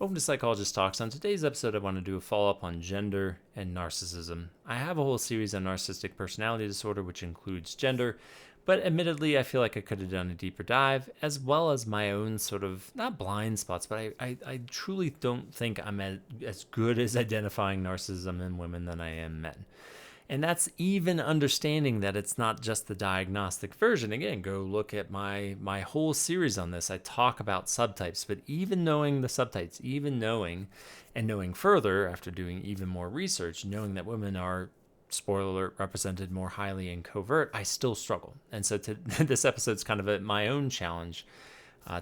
Welcome to Psychologist Talks. On today's episode, I want to do a follow-up on gender and narcissism. I have a whole series on narcissistic personality disorder, which includes gender, but admittedly, I feel like I could have done a deeper dive, as well as my own sort of, not blind spots, but I truly don't think I'm as good as identifying narcissism in women than I am men. And that's even understanding that it's not just the diagnostic version. Again, go look at my whole series on this. I talk about subtypes, but even knowing the subtypes, even knowing further after doing even more research, knowing that women are, spoiler alert, represented more highly in covert, I still struggle. And so this episode's kind of my own challenge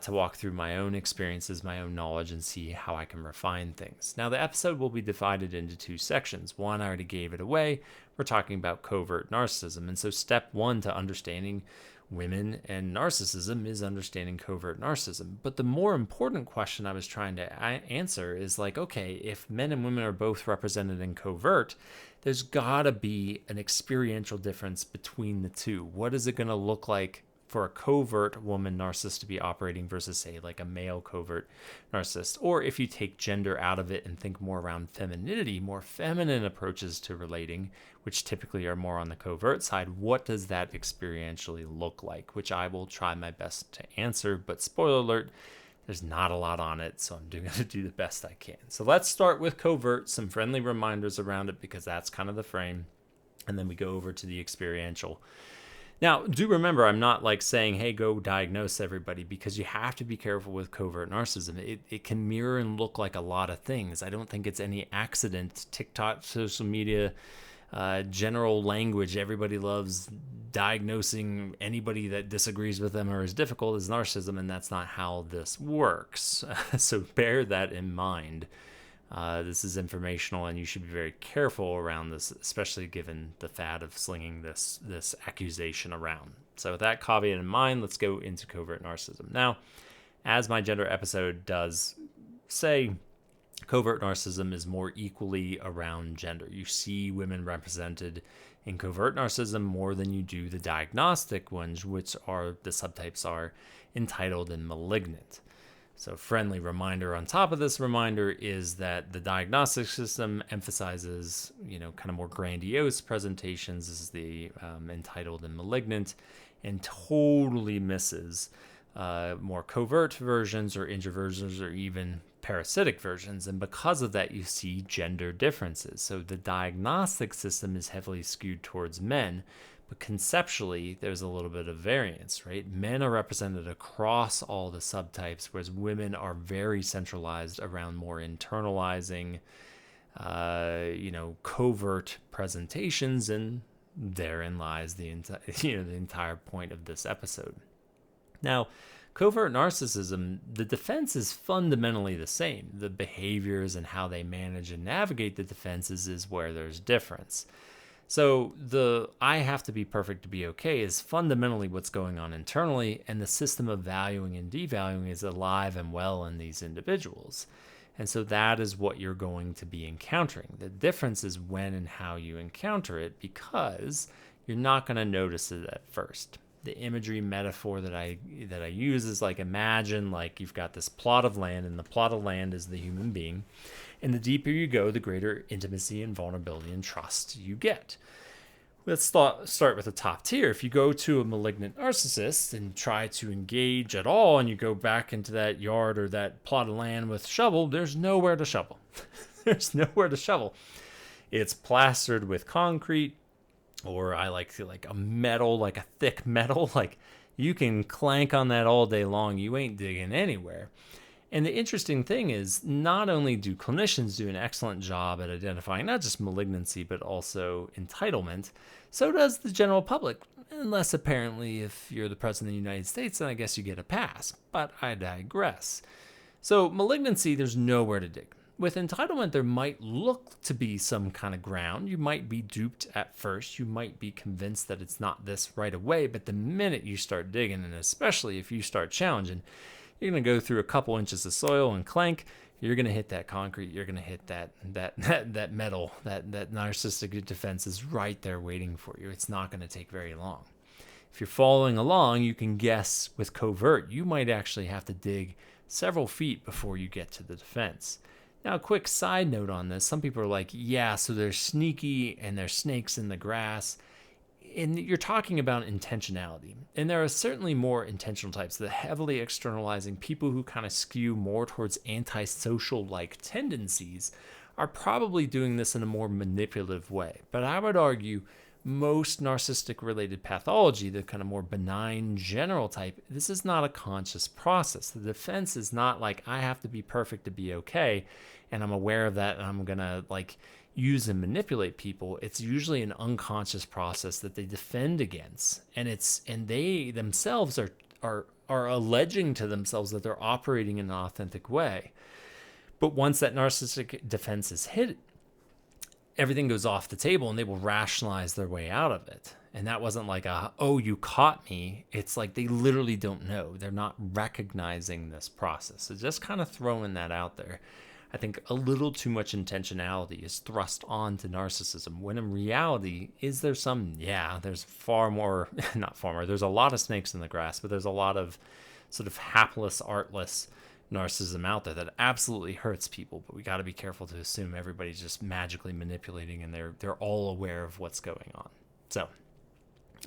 to walk through my own experiences, my own knowledge, and see how I can refine things. Now, the episode will be divided into two sections. One, I already gave it away. We're talking about covert narcissism. And so step one to understanding women and narcissism is understanding covert narcissism. But the more important question I was trying to answer is like, okay, if men and women are both represented in covert, there's got to be an experiential difference between the two. What is it going to look like for a covert woman narcissist to be operating versus, say, like a male covert narcissist? Or if you take gender out of it and think more around femininity, more feminine approaches to relating, which typically are more on the covert side, what does that experientially look like? Which I will try my best to answer, but spoiler alert, there's not a lot on it, so I'm going to do the best I can. So let's start with covert, some friendly reminders around it, because that's kind of the frame, and then we go over to the experiential. Now, do remember, I'm not like saying, hey, go diagnose everybody, because you have to be careful with covert narcissism. It can mirror and look like a lot of things. I don't think it's any accident. TikTok, social media, general language, everybody loves diagnosing anybody that disagrees with them or is difficult as narcissism, and that's not how this works. So bear that in mind. This is informational, and you should be very careful around this, especially given the fad of slinging this accusation around. So with that caveat in mind, let's go into covert narcissism. Now, as my gender episode does say, covert narcissism is more equally around gender. You see women represented in covert narcissism more than you do the diagnostic ones, which are the subtypes are entitled and malignant. So friendly reminder on top of this reminder is that the diagnostic system emphasizes, kind of more grandiose presentations as the entitled and malignant, and totally misses more covert versions or introversions or even parasitic versions. And because of that, you see gender differences. So the diagnostic system is heavily skewed towards men, but conceptually, there's a little bit of variance, right? Men are represented across all the subtypes, whereas women are very centralized around more internalizing, covert presentations, and therein lies the entire point of this episode. Now, covert narcissism, the defense is fundamentally the same. The behaviors and how they manage and navigate the defenses is where there's difference. So the I have to be perfect to be okay is fundamentally what's going on internally, and the system of valuing and devaluing is alive and well in these individuals. And so that is what you're going to be encountering. The difference is when and how you encounter it, because you're not going to notice it at first. The imagery metaphor that I use is like, imagine like you've got this plot of land, and the plot of land is the human being. And the deeper you go, the greater intimacy and vulnerability and trust you get. Let's start with the top tier. If you go to a malignant narcissist and try to engage at all, and you go back into that yard or that plot of land with shovel, there's nowhere to shovel. There's nowhere to shovel. It's plastered with concrete, or I like a metal, like a thick metal. Like you can clank on that all day long. You ain't digging anywhere. And the interesting thing is, not only do clinicians do an excellent job at identifying not just malignancy, but also entitlement, so does the general public. Unless apparently if you're the president of the United States, then I guess you get a pass. But I digress. So malignancy, there's nowhere to dig. With entitlement, there might look to be some kind of ground. You might be duped at first. You might be convinced that it's not this right away. But the minute you start digging, and especially if you start challenging, you're going to go through a couple inches of soil and clank. You're going to hit that concrete. You're going to hit that metal. That narcissistic defense is right there waiting for you. It's not going to take very long. If you're following along, you can guess with covert, you might actually have to dig several feet before you get to the defense. Now, a quick side note on this. Some people are like, yeah, so they're sneaky and they're snakes in the grass. And you're talking about intentionality. And there are certainly more intentional types, the heavily externalizing people who kind of skew more towards antisocial-like tendencies are probably doing this in a more manipulative way. But I would argue most narcissistic-related pathology, the kind of more benign general type, this is not a conscious process. The defense is not like, I have to be perfect to be okay, and I'm aware of that, and I'm going to use and manipulate people. It's usually an unconscious process that they defend against, and they themselves are alleging to themselves that they're operating in an authentic way. But once that narcissistic defense is hit, everything goes off the table and they will rationalize their way out of it. And that wasn't like oh, you caught me. It's like they literally don't know. They're not recognizing this process. So just kind of throwing that out there. I think a little too much intentionality is thrust onto narcissism, when in reality, is there some, there's far more, not far more, there's a lot of snakes in the grass, but there's a lot of sort of hapless, artless narcissism out there that absolutely hurts people. But we got to be careful to assume everybody's just magically manipulating and they're all aware of what's going on. So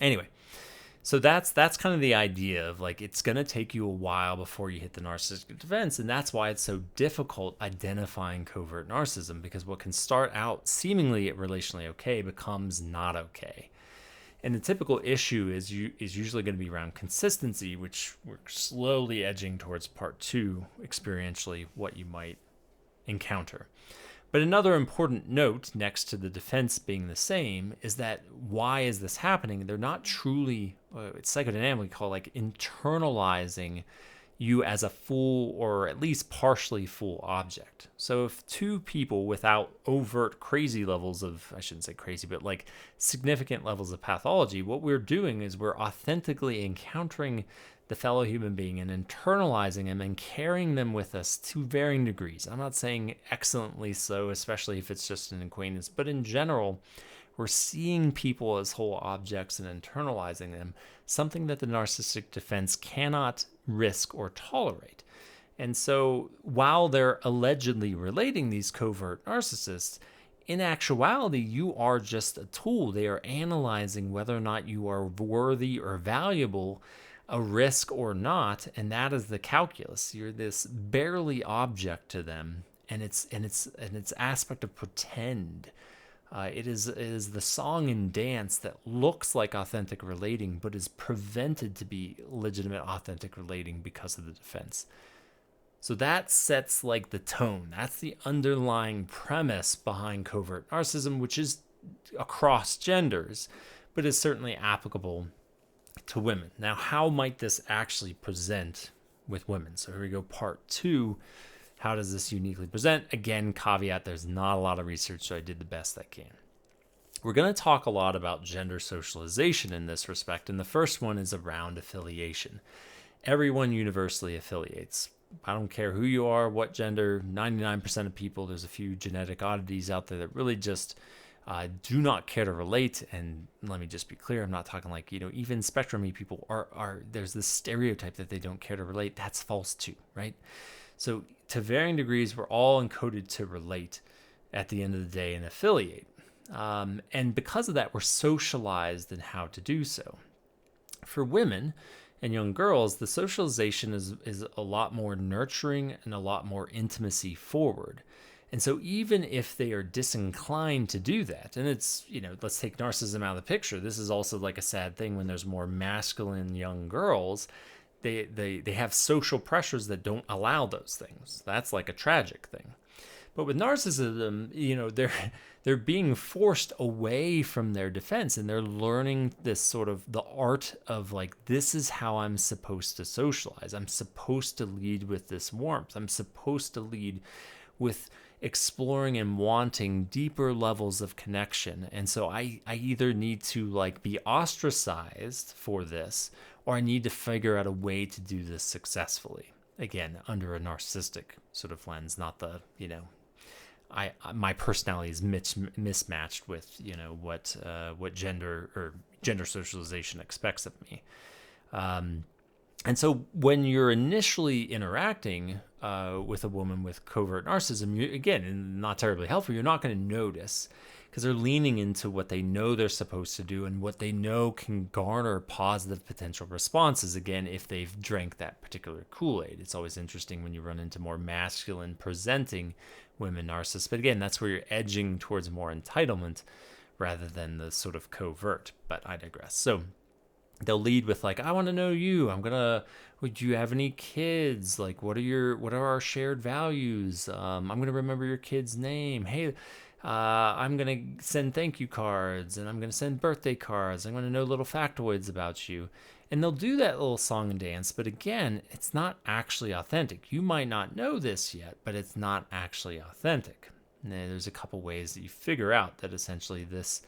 anyway, so that's kind of the idea of it's going to take you a while before you hit the narcissistic defense. And that's why it's so difficult identifying covert narcissism, because what can start out seemingly relationally okay becomes not okay. And the typical issue is usually going to be around consistency, which we're slowly edging towards part 2, experientially, what you might encounter. But another important note, next to the defense being the same, is that why is this happening? They're not truly, it's psychodynamically called internalizing you as a full or at least partially full object. So if two people without overt crazy levels of, I shouldn't say crazy, but significant levels of pathology, what we're doing is we're authentically encountering the fellow human being and internalizing them and carrying them with us to varying degrees. I'm not saying excellently so, especially if it's just an acquaintance, but in general, we're seeing people as whole objects and internalizing them, something that the narcissistic defense cannot risk or tolerate. And so while they're allegedly relating these covert narcissists, in actuality, you are just a tool. They are analyzing whether or not you are worthy or valuable, a risk or not, and that is the calculus. You're this barely object to them, and it's aspect of pretend. It is the song and dance that looks like authentic relating, but is prevented to be legitimate authentic relating because of the defense. So that sets the tone. That's the underlying premise behind covert narcissism, which is across genders, but is certainly applicable to women. Now, how might this actually present with women? So here we go, part 2. How does this uniquely present? Again, caveat, there's not a lot of research, so I did the best I can. We're going to talk a lot about gender socialization in this respect, and the first one is around affiliation. Everyone universally affiliates. I don't care who you are, what gender, 99% of people, there's a few genetic oddities out there that really just do not care to relate. And let me just be clear, I'm not talking even spectrum-y people are there's this stereotype that they don't care to relate. That's false too, right? So to varying degrees, we're all encoded to relate at the end of the day and affiliate. And because of that, we're socialized in how to do so. For women and young girls, the socialization is a lot more nurturing and a lot more intimacy forward. And so even if they are disinclined to do that, and it's, let's take narcissism out of the picture. This is also a sad thing when there's more masculine young girls. They have social pressures that don't allow those things. That's a tragic thing. But with narcissism, they're being forced away from their defense, and they're learning this sort of the art of this is how I'm supposed to socialize. I'm supposed to lead with this warmth. I'm supposed to lead with exploring and wanting deeper levels of connection. And so I either need to be ostracized for this, or I need to figure out a way to do this successfully. Again, under a narcissistic sort of lens, not the, my personality is mismatched with, what gender or gender socialization expects of me. And so when you're initially interacting with a woman with covert narcissism, again, not terribly helpful, you're not going to notice because they're leaning into what they know they're supposed to do and what they know can garner positive potential responses, again, if they've drank that particular Kool-Aid. It's always interesting when you run into more masculine presenting women narcissists. But again, that's where you're edging towards more entitlement rather than the sort of covert. But I digress. So they'll lead with like, I want to know you. Would you have any kids? Like, what are our shared values? I'm going to remember your kid's name. Hey, I'm going to send thank you cards and I'm going to send birthday cards. I'm going to know little factoids about you. And they'll do that little song and dance. But again, it's not actually authentic. You might not know this yet, but it's not actually authentic. And there's a couple ways that you figure out that essentially this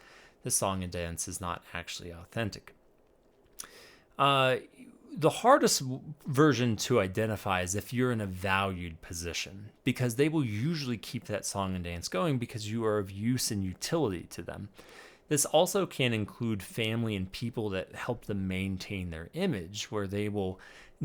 song and dance is not actually authentic. The hardest version to identify is if you're in a valued position, because they will usually keep that song and dance going because you are of use and utility to them. This also can include family and people that help them maintain their image, where they will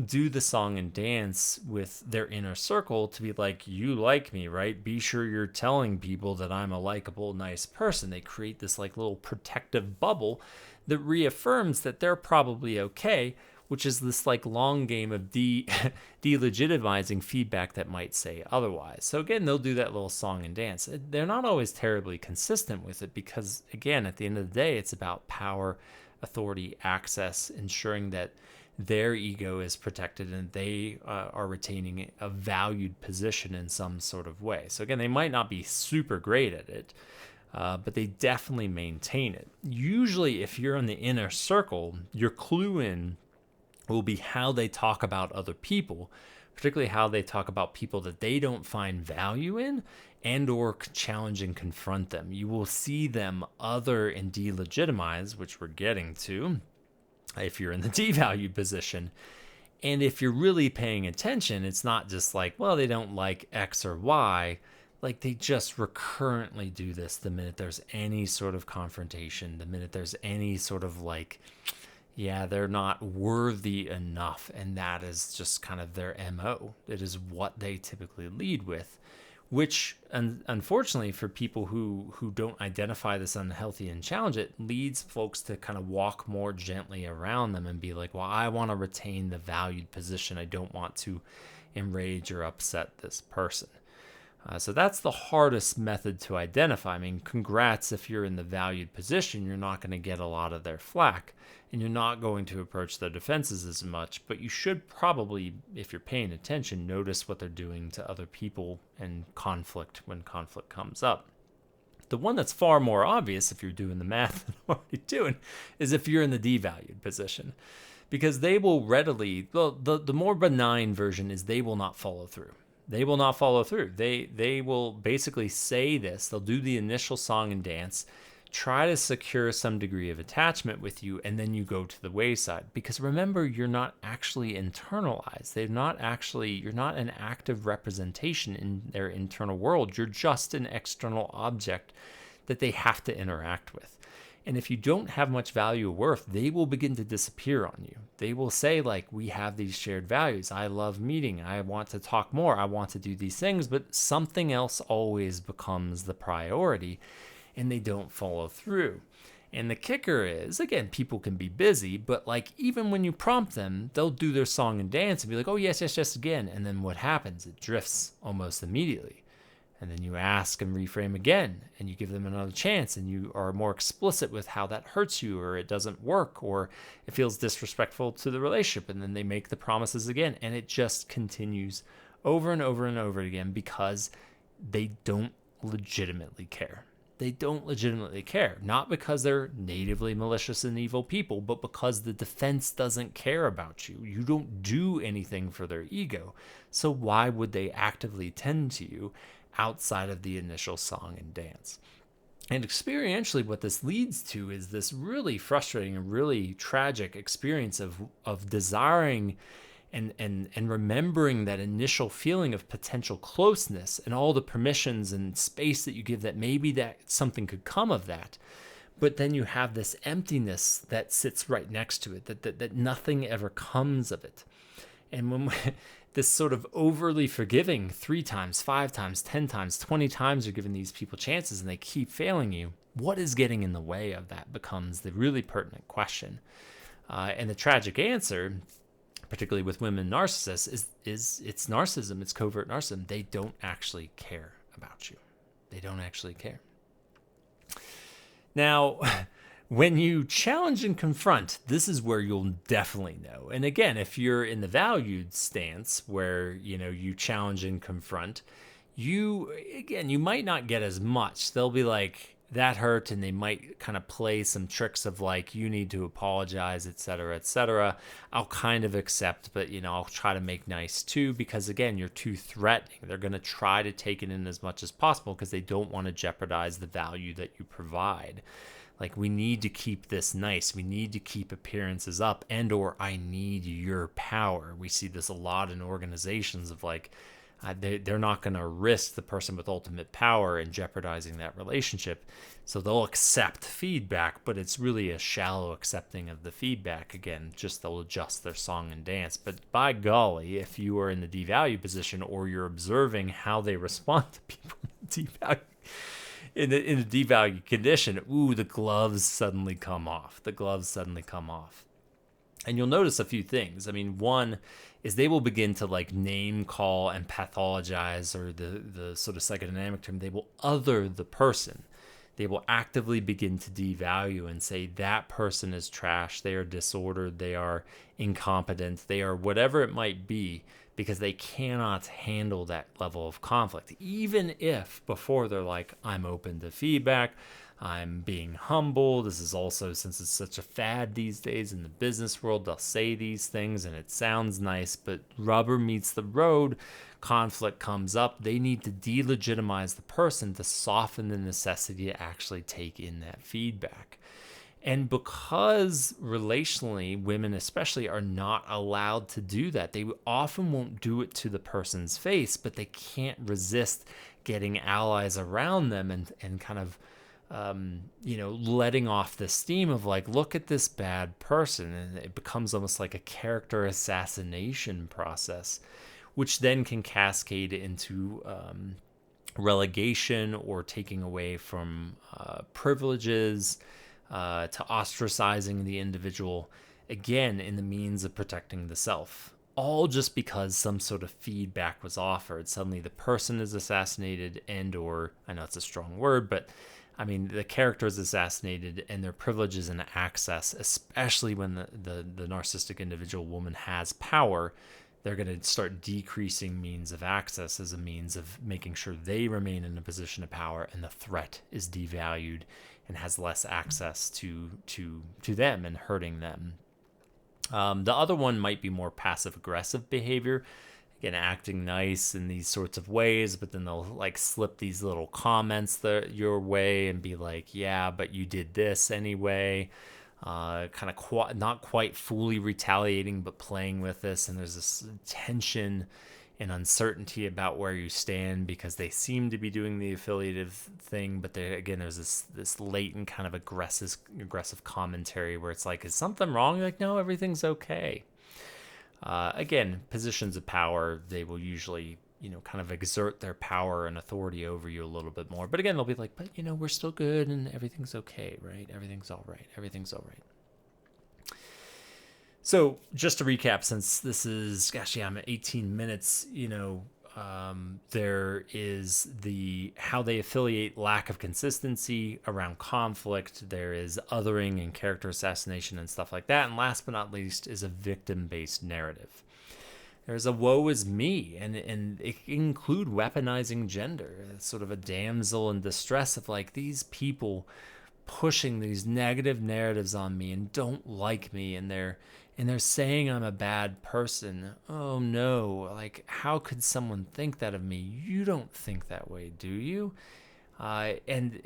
do the song and dance with their inner circle to be like, you like me, right? Be sure you're telling people that I'm a likable, nice person. They create this like little protective bubble that reaffirms that they're probably okay, which is this like long game of delegitimizing feedback that might say otherwise. So again, they'll do that little song and dance. They're not always terribly consistent with it because, again, at the end of the day, it's about power, authority, access, ensuring that their ego is protected and they are retaining a valued position in some sort of way. So again, they might not be super great at it, but they definitely maintain it. Usually, if you're in the inner circle, your clue in will be how they talk about other people, particularly how they talk about people that they don't find value in and or challenge and confront them. You will see them other and delegitimize, which we're getting to if you're in the devalued position. And if you're really paying attention, it's not just like, well, they don't like X or Y. Like, they just recurrently do this the minute there's any sort of confrontation, the minute there's any sort of like, yeah, they're not worthy enough. And that is just kind of their MO. It is what they typically lead with, which, unfortunately, for people who don't identify this unhealthy and challenge it, leads folks to kind of walk more gently around them and be like, well, I want to retain the valued position. I don't want to enrage or upset this person. So that's the hardest method to identify. I mean, congrats if you're in the valued position. You're not going to get a lot of their flack, and you're not going to approach their defenses as much, but you should probably, if you're paying attention, notice what they're doing to other people and conflict when conflict comes up. The one that's far more obvious, if you're doing the math that I'm already doing, is if you're in the devalued position, because they will readily, the more benign version is they will not follow through. They will not follow through. They will basically say this. They'll do the initial song and dance, try to secure some degree of attachment with you, and then you go to the wayside. Because remember, you're not actually internalized. You're not an active representation in their internal world. You're just an external object that they have to interact with. And if you don't have much value or worth, they will begin to disappear on you. They will say, like, we have these shared values. I love meeting. I want to talk more. I want to do these things. But something else always becomes the priority, and they don't follow through. And the kicker is, again, people can be busy, but like even when you prompt them, they'll do their song and dance and be like, oh, yes, yes, yes, again. And then what happens? It drifts almost immediately. And then you ask and reframe again, and you give them another chance, and you are more explicit with how that hurts you, or it doesn't work, or it feels disrespectful to the relationship. And then they make the promises again, and it just continues over and over and over again because they don't legitimately care. They don't legitimately care, not because they're natively malicious and evil people, but because the defense doesn't care about you. You don't do anything for their ego. So why would they actively tend to you outside of the initial song and dance? And experientially, what this leads to is this really frustrating and really tragic experience of desiring and remembering that initial feeling of potential closeness and all the permissions and space that you give that maybe that something could come of that. But then you have this emptiness that sits right next to it, that nothing ever comes of it. And when this sort of overly forgiving 3 times, 5 times, 10 times, 20 times you're giving these people chances and they keep failing you, what is getting in the way of that becomes the really pertinent question. And the tragic answer, particularly with women narcissists, is it's narcissism. It's covert narcissism. They don't actually care about you. They don't actually care. Now, when you challenge and confront, this is where you'll definitely know. And again, if you're in the valued stance where, you challenge and confront, you might not get as much. They'll be like, that hurt, and they might kind of play some tricks of like, you need to apologize, etc., etc. I'll kind of accept, but I'll try to make nice too, because again, you're too threatening. They're going to try to take it in as much as possible because they don't want to jeopardize the value that you provide. Like, we need to keep this nice. We need to keep appearances up, and or I need your power. We see this a lot in organizations of like, they're not going to risk the person with ultimate power and jeopardizing that relationship. So they'll accept feedback, but it's really a shallow accepting of the feedback. Again, just they'll adjust their song and dance. But by golly, if you are in the devalue position or you're observing how they respond to people in a devalue condition, the gloves suddenly come off. And you'll notice a few things. I mean, one is they will begin to like name call and pathologize, or the sort of psychodynamic term, they will other the person. They will actively begin to devalue and say that person is trash, they are disordered, they are incompetent, they are whatever it might be, because they cannot handle that level of conflict. Even if before they're like, I'm open to feedback, I'm being humble. This is also, since it's such a fad these days in the business world, they'll say these things and it sounds nice, but rubber meets the road, conflict comes up. They need to delegitimize the person to soften the necessity to actually take in that feedback. And because relationally, women especially are not allowed to do that, they often won't do it to the person's face, but they can't resist getting allies around them and kind of letting off the steam of like, look at this bad person. And it becomes almost like a character assassination process, which then can cascade into relegation or taking away from privileges, to ostracizing the individual, again, in the means of protecting the self. All just because some sort of feedback was offered. Suddenly the person is assassinated, and or, I know it's a strong word, but I mean, the character is assassinated and their privileges and access, especially when the narcissistic individual woman has power, they're going to start decreasing means of access as a means of making sure they remain in a position of power, and the threat is devalued and has less access to them and hurting them. The other one might be more passive-aggressive behavior, again, acting nice in these sorts of ways, but then they'll like slip these little comments your way and be like, yeah, but you did this anyway. Kind of not quite fully retaliating, but playing with this. And there's this tension and uncertainty about where you stand, because they seem to be doing the affiliative thing, but there's this latent kind of aggressive commentary where it's like, is something wrong? You're like, no, everything's okay. Again, positions of power, they will usually, kind of exert their power and authority over you a little bit more. But again, they'll be like, but, we're still good and everything's okay, right? Everything's all right. Everything's all right. So just to recap, since this is, I'm at 18 minutes, there is how they affiliate, lack of consistency around conflict. There is othering and character assassination and stuff like that. And last but not least is a victim-based narrative. There's a woe is me, and it can include weaponizing gender. It's sort of a damsel in distress of like, these people pushing these negative narratives on me and don't like me, and they're saying I'm a bad person. Oh no, like, how could someone think that of me? You don't think that way, do you? And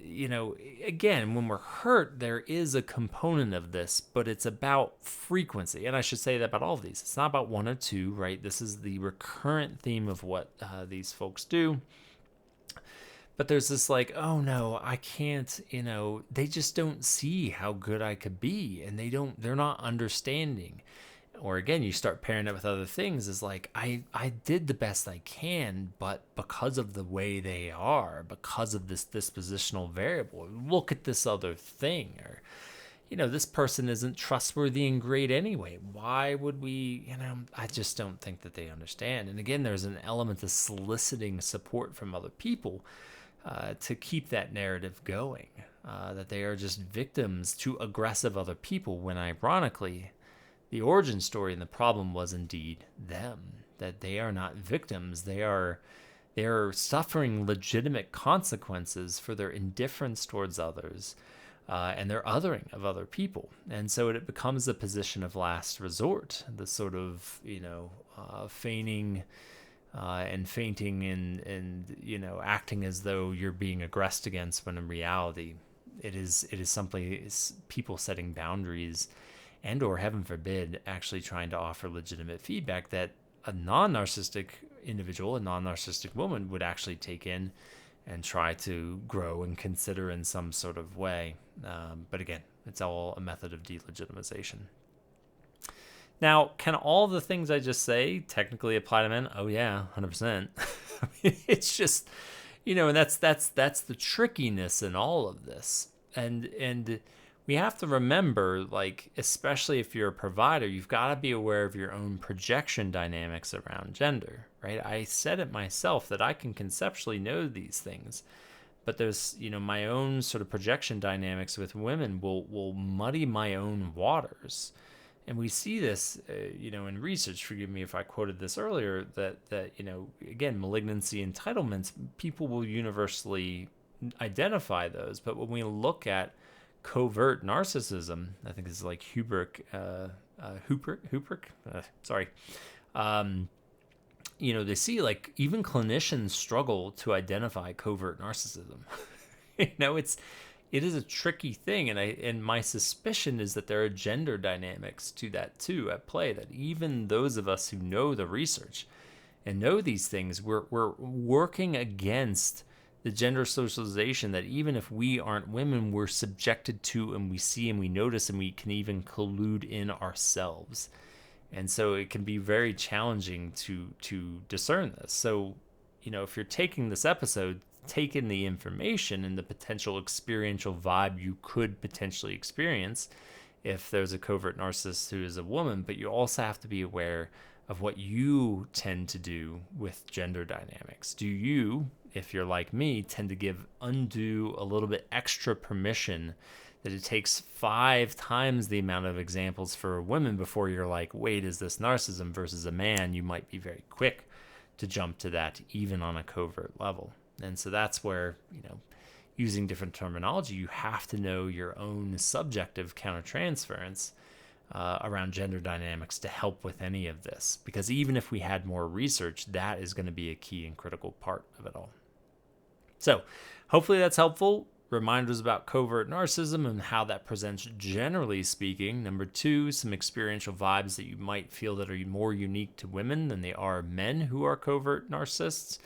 again, when we're hurt, there is a component of this, but it's about frequency. And I should say that about all of these. It's not about one or two, right? This is the recurrent theme of what these folks do. But there's this like, oh no, I can't, they just don't see how good I could be, and they're not understanding. Or again, you start pairing it with other things, is like, I did the best I can, but because of the way they are, because of this dispositional variable, look at this other thing. Or, this person isn't trustworthy and great anyway. Why would we, I just don't think that they understand. And again, there's an element of soliciting support from other people to keep that narrative going, that they are just victims to aggressive other people, when ironically, the origin story and the problem was indeed them, that they are not victims. They're suffering legitimate consequences for their indifference towards others, and their othering of other people. And so it becomes a position of last resort, the sort of, feigning and fainting and acting as though you're being aggressed against, when in reality it is simply people setting boundaries, and or heaven forbid actually trying to offer legitimate feedback that a non-narcissistic individual, a non-narcissistic woman, would actually take in and try to grow and consider in some sort of way. But again, it's all a method of delegitimization. Now, can all the things I just say technically apply to men? Oh yeah, 100%. I mean, it's just, and that's the trickiness in all of this. And we have to remember, like, especially if you're a provider, you've got to be aware of your own projection dynamics around gender, right? I said it myself that I can conceptually know these things, but there's, my own sort of projection dynamics with women will muddy my own waters. And we see this, in research. Forgive me if I quoted this earlier, that again, malignancy entitlements, people will universally identify those. But when we look at covert narcissism, I think this is like Hubrick, sorry. They see, like, even clinicians struggle to identify covert narcissism. It is a tricky thing, and my suspicion is that there are gender dynamics to that too at play, that even those of us who know the research and know these things, we're working against the gender socialization that even if we aren't women, we're subjected to, and we see and we notice, and we can even collude in ourselves. And so it can be very challenging to discern this. So, if you're taking this episode, take in the information and the potential experiential vibe you could potentially experience if there's a covert narcissist who is a woman, but you also have to be aware of what you tend to do with gender dynamics. Do you, if you're like me, tend to give a little bit extra permission, that it takes 5 times the amount of examples for women before you're like, wait, is this narcissism, versus a man? You might be very quick to jump to that, even on a covert level. And so that's where, using different terminology, you have to know your own subjective countertransference around gender dynamics to help with any of this. Because even if we had more research, that is going to be a key and critical part of it all. So hopefully that's helpful. Reminders about covert narcissism and how that presents generally speaking. Number 2, some experiential vibes that you might feel that are more unique to women than they are men who are covert narcissists.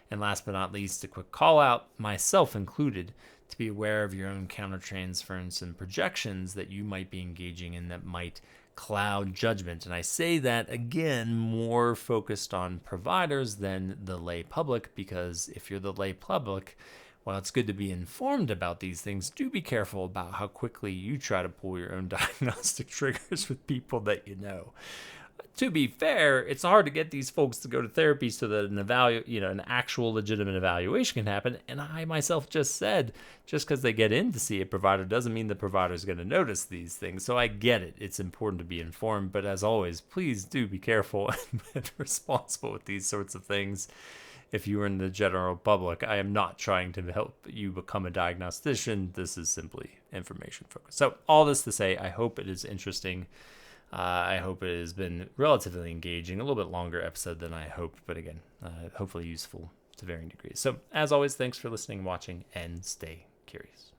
And last but not least, a quick call out, myself included, to be aware of your own countertransference and projections that you might be engaging in that might cloud judgment. And I say that, again, more focused on providers than the lay public, because if you're the lay public, while it's good to be informed about these things, do be careful about how quickly you try to pull your own diagnostic triggers with people that you know. To be fair, it's hard to get these folks to go to therapy so that an actual legitimate evaluation can happen. And I myself just said, just because they get in to see a provider doesn't mean the provider is going to notice these things. So I get it. It's important to be informed. But as always, please do be careful and responsible with these sorts of things. If you are in the general public, I am not trying to help you become a diagnostician. This is simply information focused. So all this to say, I hope it is interesting. I hope it has been relatively engaging, a little bit longer episode than I hoped, but again, hopefully useful to varying degrees. So as always, thanks for listening, watching, and stay curious.